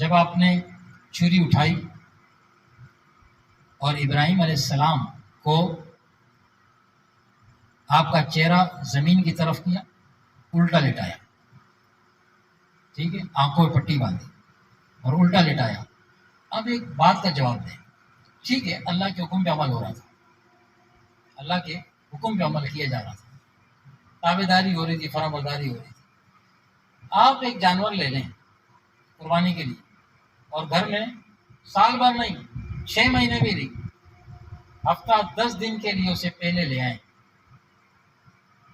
جب آپ نے چھری اٹھائی اور ابراہیم علیہ السلام کو آپ کا چہرہ زمین کی طرف کیا، الٹا لٹایا، ٹھیک ہے، آنکھوں میں پٹی باندھی اور الٹا لٹایا. اب ایک بات کا جواب دیں. ٹھیک ہے، اللہ کے حکم پہ عمل ہو رہا تھا، اللہ کے حکم پہ عمل کیا جا رہا تھا، تابع داری ہو رہی تھی، فرما برداری ہو رہی تھی. آپ ایک جانور لے لیں قربانی کے لیے اور گھر میں سال بھر نہیں، 6 مہینے بھی نہیں، ہفتہ 10 دن کے لیے اسے پہلے لے آئیں.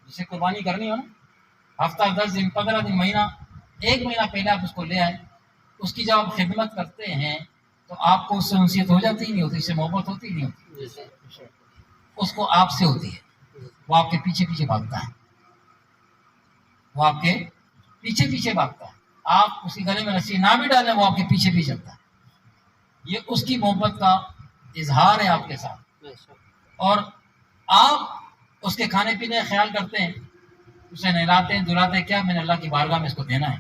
جسے قربانی کرنی ہو نا، ہفتہ 10 دن، 15 دن، مہینہ، 1 مہینہ پہلے آپ اس کو لے آئیں. اس کی جب آپ خدمت کرتے ہیں تو آپ کو اس سے انسیت ہو جاتی ہی نہیں ہوتی، اس سے محبت ہوتی ہی نہیں ہوتی. اس کو آپ سے ہوتی ہے، وہ آپ کے پیچھے پیچھے بھاگتا ہے، وہ آپ کے پیچھے پیچھے بھاگتا ہے. آپ اس کے گلے میں رسی نہ بھی ڈالیں، وہ آپ کے پیچھے پیچھے چلتا ہے. یہ اس کی محبت کا اظہار ہے آپ کے ساتھ. اور آپ اس کے کھانے پینے کا خیال کرتے ہیں، اسے نہلاتے ہیں، دھلاتے ہیں، کیا میں نے اللہ کی بارگاہ میں اس کو دینا ہے.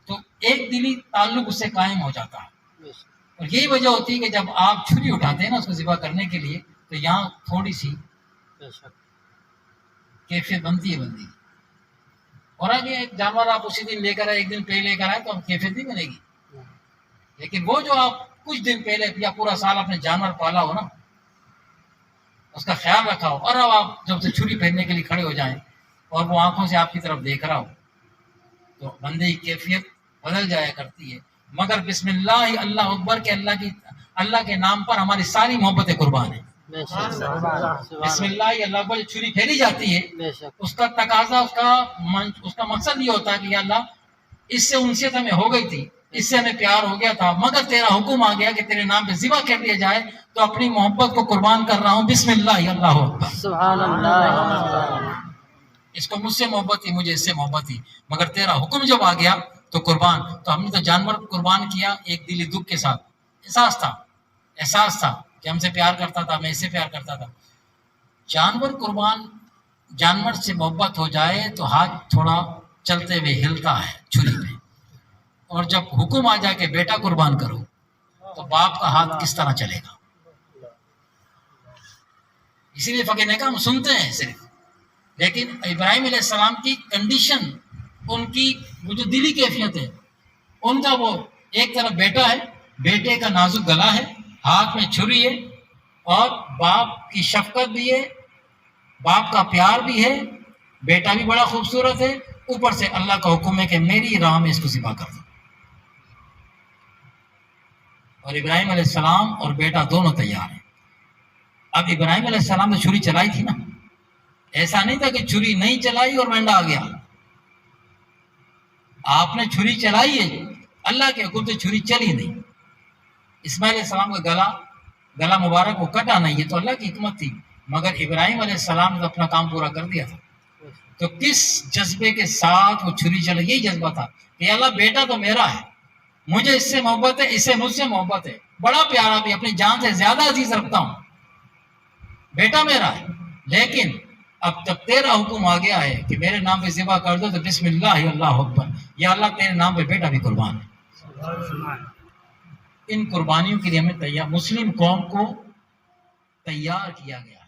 تو ایک دلی تعلق اس سے قائم ہو جاتا ہے. اور یہی وجہ ہوتی ہے کہ جب آپ چھری اٹھاتے ہیں نا اس کو ذبح کرنے کے لیے، تو یہاں تھوڑی سی کیفیت بنتی ہے بندی. اور آگے ایک جانور آپ اسی دن لے کر آئے، ایک دن پہلے لے کر آئے تو کیفیت نہیں بنے گی. لیکن وہ جو آپ کچھ دن پہلے یا پورا سال اپنے جانور پالا ہو نا، اس کا خیال رکھا ہو، اور اب آپ جب سے چھری پہننے کے لیے کھڑے ہو جائیں اور وہ آنکھوں سے آپ کی طرف دیکھ رہا ہو، تو بندے کی کیفیت بدل جایا کرتی ہے. مگر بسم اللہ، اللہ اکبر کے اللہ کے نام پر ہماری ساری محبتیں قربان ہیں. بسم اللہ، اللہ اکبر چھری پھیلی جاتی ہے، اس کا تقاضا، اس کا مقصد یہ ہوتا ہے کہ یا اللہ، اس سے انسیت ہمیں ہو گئی تھی، اس سے ہمیں پیار ہو گیا تھا، مگر تیرا حکم آ گیا کہ تیرے نام پہ ذبح کر دیا جائے، تو اپنی محبت کو قربان کر رہا ہوں. بسم اللہ، اللہ اکبر. سبحان اللہ. اس کو مجھ سے محبت تھی، مجھے اس سے محبت تھی، مگر تیرا حکم جب آ گیا تو قربان. تو ہم نے تو جانور قربان کیا ایک دلی دکھ کے ساتھ. احساس تھا کہ ہم سے پیار کرتا تھا، میں اس سے پیار کرتا تھا. جانور سے محبت ہو جائے تو ہاتھ تھوڑا چلتے ہوئے ہلتا ہے چھری پہ. اور جب حکم آ جائے کہ بیٹا قربان کرو تو باپ کا ہاتھ کس طرح چلے گا. اسی لیے فقیر نے کہا ہم سنتے ہیں صرف، لیکن ابراہیم علیہ السلام کی کنڈیشن، ان کی وہ جو دلی کیفیت ہے، ان کا وہ ایک طرف بیٹا ہے، بیٹے کا نازک گلا ہے، ہاتھ میں چھری ہے، اور باپ کی شفقت بھی ہے، باپ کا پیار بھی ہے، بیٹا بھی بڑا خوبصورت ہے، اوپر سے اللہ کا حکم ہے کہ میری راہ میں اس کو ذبح کر دو. اور ابراہیم علیہ السلام اور بیٹا دونوں تیار ہیں. اب ابراہیم علیہ السلام نے چھری چلائی تھی نا، ایسا نہیں تھا کہ چھری نہیں چلائی اور مینڈا آ گیا. آپ نے چھری چلائی ہے، اللہ کے حکم سے چھری چلی نہیں. اسماعیل علیہ السلام کا گلا مبارک وہ کٹا نہیں ہے، تو اللہ کی حکمت تھی. مگر ابراہیم علیہ السلام نے اپنا کام پورا کر دیا تھا. تو کس جذبے کے ساتھ وہ چھری چلا، یہی جذبہ تھا کہ اللہ بیٹا تو میرا ہے، مجھے اس سے محبت ہے، اس سے مجھ سے محبت ہے، بڑا پیارا بھی، اپنی جان سے زیادہ عزیز رکھتا ہوں، بیٹا میرا ہے. لیکن اب تک تیرا حکم آ گیا ہے کہ میرے نام پہ ذبح کر دو، تو بسم اللہ، اللہ اکبر، یا اللہ تیرے نام پہ بیٹا بھی قربان ہے. ان قربانیوں کے لیے ہمیں مسلم قوم کو تیار کیا گیا.